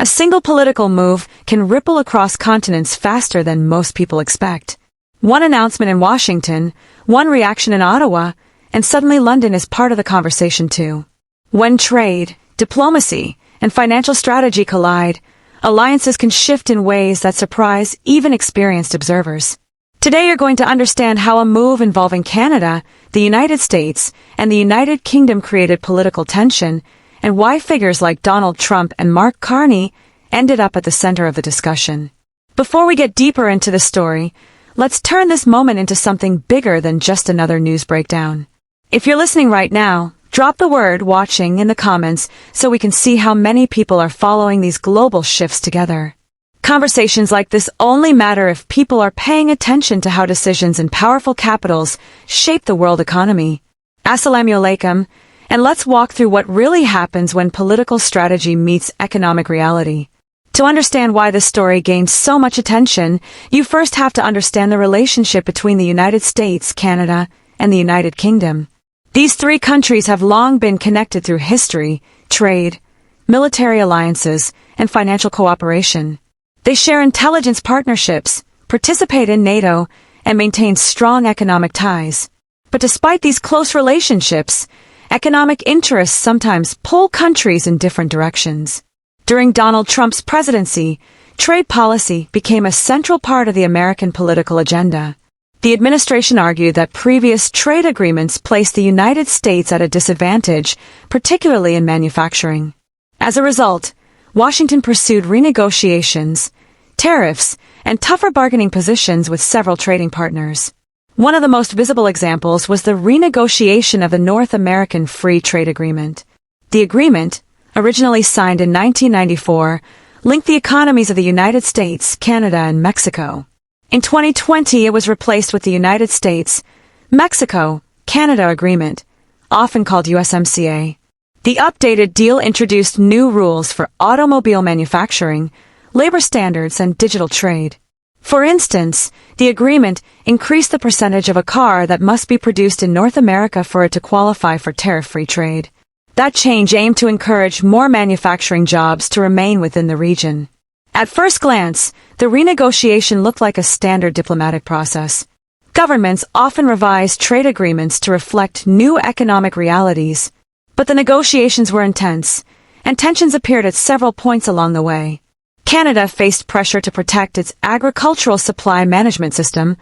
A single political move can ripple across continents faster than most people expect. One announcement in Washington, one reaction in Ottawa, and suddenly London is part of the conversation too. When trade, diplomacy, and financial strategy collide, alliances can shift in ways that surprise even experienced observers. Today you're going to understand how a move involving Canada, the United States, and the United Kingdom created political tension, and why figures like Donald Trump and Mark Carney ended up at the center of the discussion. Before we get deeper into the story, let's turn this moment into something bigger than just another news breakdown. If you're listening right now, drop the word "watching" in the comments so we can see how many people are following these global shifts together. Conversations like this only matter if people are paying attention to how decisions in powerful capitals shape the world economy. Assalamu alaikum, and let's walk through what really happens when political strategy meets economic reality. To understand why this story gained so much attention, you first have to understand the relationship between the United States, Canada, and the United Kingdom. These three countries have long been connected through history, trade, military alliances, and financial cooperation. They share intelligence partnerships, participate in NATO, and maintain strong economic ties. But despite these close relationships, economic interests sometimes pull countries in different directions. During Donald Trump's presidency, trade policy became a central part of the American political agenda. The administration argued that previous trade agreements placed the United States at a disadvantage, particularly in manufacturing. As a result, Washington pursued renegotiations, tariffs, and tougher bargaining positions with several trading partners. One of the most visible examples was the renegotiation of the North American Free Trade Agreement. The agreement, originally signed in 1994, linked the economies of the United States, Canada, and Mexico. In 2020, it was replaced with the United States, Mexico, Canada Agreement, often called USMCA. The updated deal introduced new rules for automobile manufacturing, labor standards, and digital trade. For instance, the agreement increased the percentage of a car that must be produced in North America for it to qualify for tariff-free trade. That change aimed to encourage more manufacturing jobs to remain within the region. At first glance, the renegotiation looked like a standard diplomatic process. Governments often revise trade agreements to reflect new economic realities, but the negotiations were intense, and tensions appeared at several points along the way. Canada faced pressure to protect its agricultural supply management system,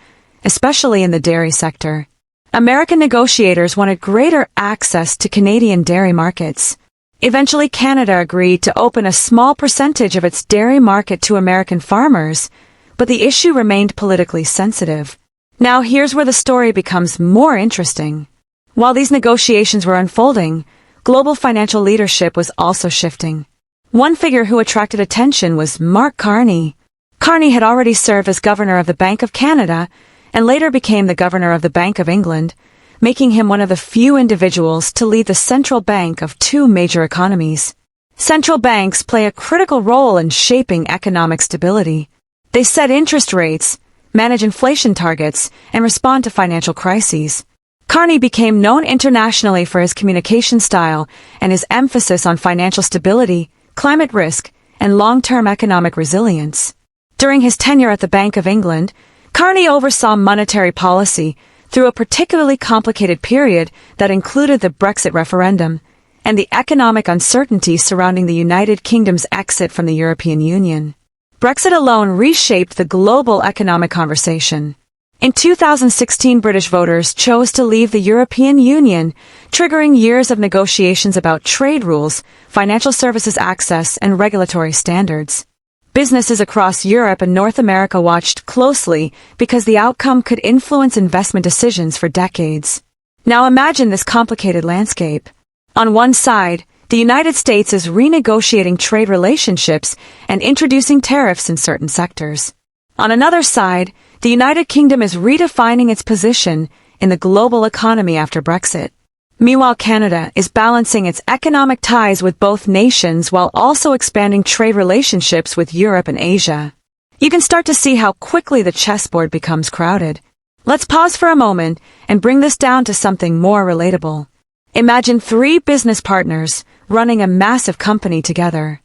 especially in the dairy sector. American negotiators wanted greater access to Canadian dairy markets. Eventually, Canada agreed to open a small percentage of its dairy market to American farmers, but the issue remained politically sensitive. Now here's where the story becomes more interesting. While these negotiations were unfolding, global financial leadership was also shifting. One figure who attracted attention was Mark Carney. Carney had already served as governor of the Bank of Canada and later became the governor of the Bank of England, making him one of the few individuals to lead the central bank of two major economies. Central banks play a critical role in shaping economic stability. They set interest rates, manage inflation targets, and respond to financial crises. Carney became known internationally for his communication style and his emphasis on financial stability, climate risk, and long-term economic resilience. During his tenure at the Bank of England, Carney oversaw monetary policy through a particularly complicated period that included the Brexit referendum and the economic uncertainty surrounding the United Kingdom's exit from the European Union. Brexit alone reshaped the global economic conversation. In 2016, British voters chose to leave the European Union, triggering years of negotiations about trade rules, financial services access, and regulatory standards. Businesses across Europe and North America watched closely because the outcome could influence investment decisions for decades. Now imagine this complicated landscape. On one side, the United States is renegotiating trade relationships and introducing tariffs in certain sectors. On another side, the United Kingdom is redefining its position in the global economy after Brexit. Meanwhile, Canada is balancing its economic ties with both nations while also expanding trade relationships with Europe and Asia. You can start to see how quickly the chessboard becomes crowded. Let's pause for a moment and bring this down to something more relatable. Imagine three business partners running a massive company together.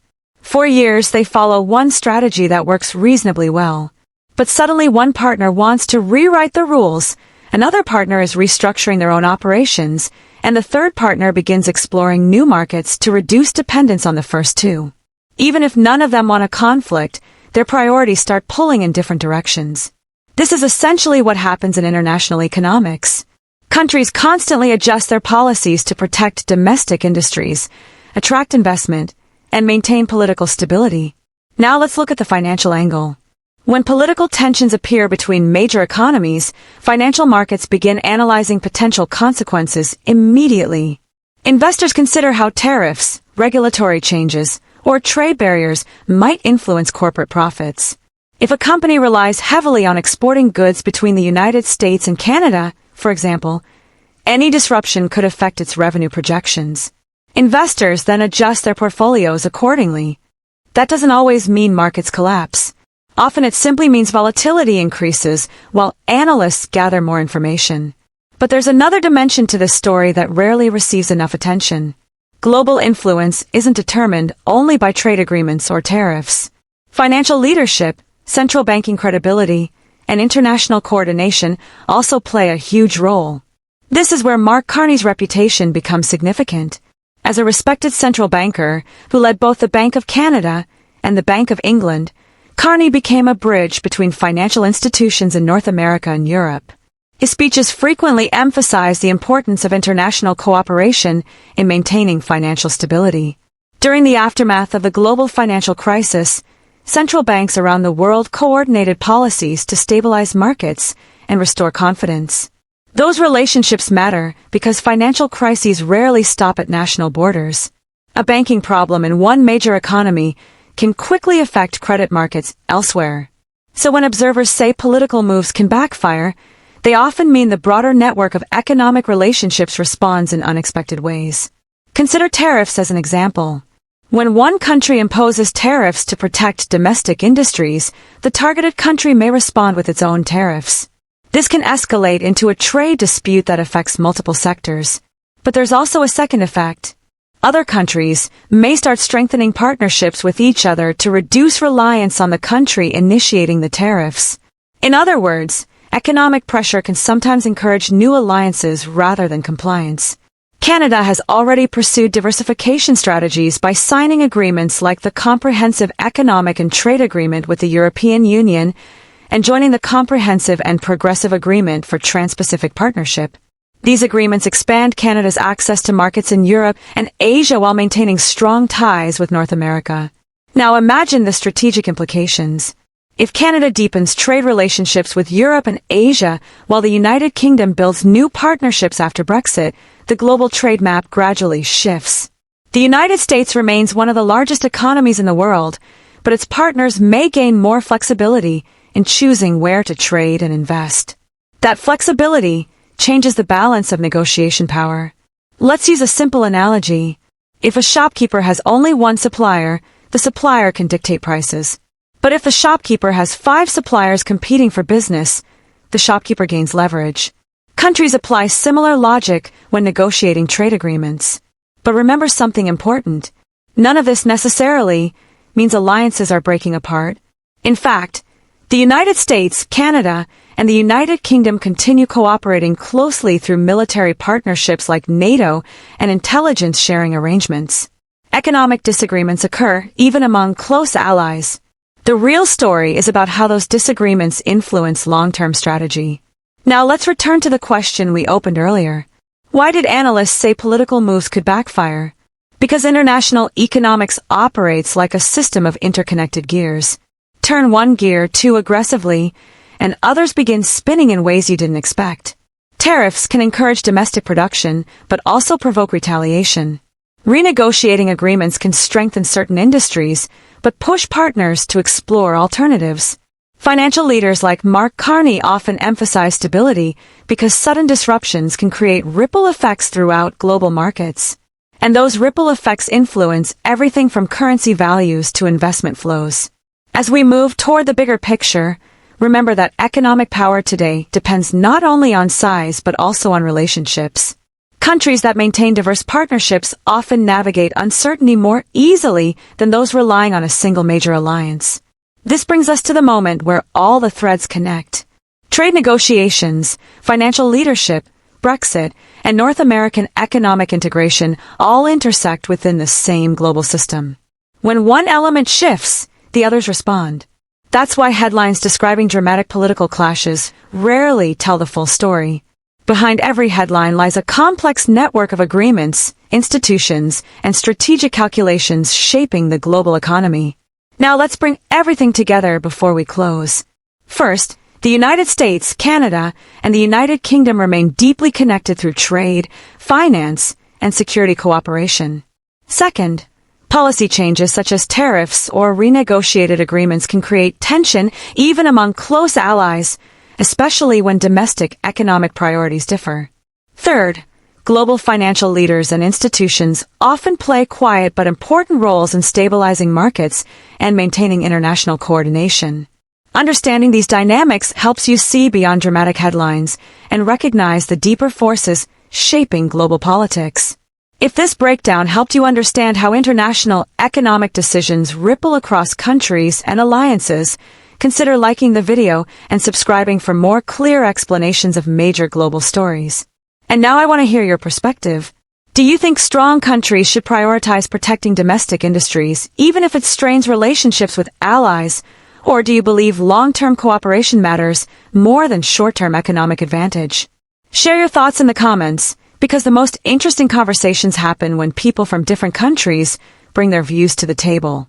For years, they follow one strategy that works reasonably well. But suddenly one partner wants to rewrite the rules, another partner is restructuring their own operations, and the third partner begins exploring new markets to reduce dependence on the first two. Even if none of them want a conflict, their priorities start pulling in different directions. This is essentially what happens in international economics. Countries constantly adjust their policies to protect domestic industries, attract investment, and maintain political stability. Now let's look at the financial angle. When political tensions appear between major economies, financial markets begin analyzing potential consequences immediately. Investors consider how tariffs, regulatory changes, or trade barriers might influence corporate profits. If a company relies heavily on exporting goods between the United States and Canada, for example, any disruption could affect its revenue projections. Investors then adjust their portfolios accordingly. That doesn't always mean markets collapse. Often it simply means volatility increases while analysts gather more information. But there's another dimension to this story that rarely receives enough attention. Global influence isn't determined only by trade agreements or tariffs. Financial leadership, central banking credibility, and international coordination also play a huge role. This is where Mark Carney's reputation becomes significant. As a respected central banker who led both the Bank of Canada and the Bank of England, Carney became a bridge between financial institutions in North America and Europe. His speeches frequently emphasized the importance of international cooperation in maintaining financial stability. During the aftermath of the global financial crisis, central banks around the world coordinated policies to stabilize markets and restore confidence. Those relationships matter because financial crises rarely stop at national borders. A banking problem in one major economy can quickly affect credit markets elsewhere. So when observers say political moves can backfire, they often mean the broader network of economic relationships responds in unexpected ways. Consider tariffs as an example. When one country imposes tariffs to protect domestic industries, the targeted country may respond with its own tariffs. This can escalate into a trade dispute that affects multiple sectors. But there's also a second effect. Other countries may start strengthening partnerships with each other to reduce reliance on the country initiating the tariffs. In other words, economic pressure can sometimes encourage new alliances rather than compliance. Canada has already pursued diversification strategies by signing agreements like the Comprehensive Economic and Trade Agreement with the European Union and joining the Comprehensive and Progressive Agreement for Trans-Pacific Partnership. These agreements expand Canada's access to markets in Europe and Asia while maintaining strong ties with North America. Now imagine the strategic implications. If Canada deepens trade relationships with Europe and Asia while the United Kingdom builds new partnerships after Brexit, the global trade map gradually shifts. The United States remains one of the largest economies in the world, but its partners may gain more flexibility in choosing where to trade and invest. That flexibility changes the balance of negotiation power. Let's use a simple analogy. If a shopkeeper has only one supplier, the supplier can dictate prices. But if the shopkeeper has 5 suppliers competing for business, the shopkeeper gains leverage. Countries apply similar logic when negotiating trade agreements. But remember something important. None of this necessarily means alliances are breaking apart. In fact, the United States, Canada, and the United Kingdom continue cooperating closely through military partnerships like NATO and intelligence sharing arrangements. Economic disagreements occur even among close allies. The real story is about how those disagreements influence long-term strategy. Now let's return to the question we opened earlier. Why did analysts say political moves could backfire? Because international economics operates like a system of interconnected gears. Turn one gear too aggressively, and others begin spinning in ways you didn't expect. Tariffs can encourage domestic production, but also provoke retaliation. Renegotiating agreements can strengthen certain industries, but push partners to explore alternatives. Financial leaders like Mark Carney often emphasize stability because sudden disruptions can create ripple effects throughout global markets. And those ripple effects influence everything from currency values to investment flows. As we move toward the bigger picture, remember that economic power today depends not only on size but also on relationships. Countries that maintain diverse partnerships often navigate uncertainty more easily than those relying on a single major alliance. This brings us to the moment where all the threads connect. Trade negotiations, financial leadership, Brexit, and North American economic integration all intersect within the same global system. When one element shifts, the others respond. That's why headlines describing dramatic political clashes rarely tell the full story. Behind every headline lies a complex network of agreements, institutions, and strategic calculations shaping the global economy. Now let's bring everything together before we close. First, the United States, Canada, and the United Kingdom remain deeply connected through trade, finance, and security cooperation. Second, policy changes such as tariffs or renegotiated agreements can create tension even among close allies, especially when domestic economic priorities differ. Third, global financial leaders and institutions often play quiet but important roles in stabilizing markets and maintaining international coordination. Understanding these dynamics helps you see beyond dramatic headlines and recognize the deeper forces shaping global politics. If this breakdown helped you understand how international economic decisions ripple across countries and alliances, consider liking the video and subscribing for more clear explanations of major global stories. And now I want to hear your perspective. Do you think strong countries should prioritize protecting domestic industries, even if it strains relationships with allies? Or do you believe long-term cooperation matters more than short-term economic advantage? Share your thoughts in the comments, because the most interesting conversations happen when people from different countries bring their views to the table.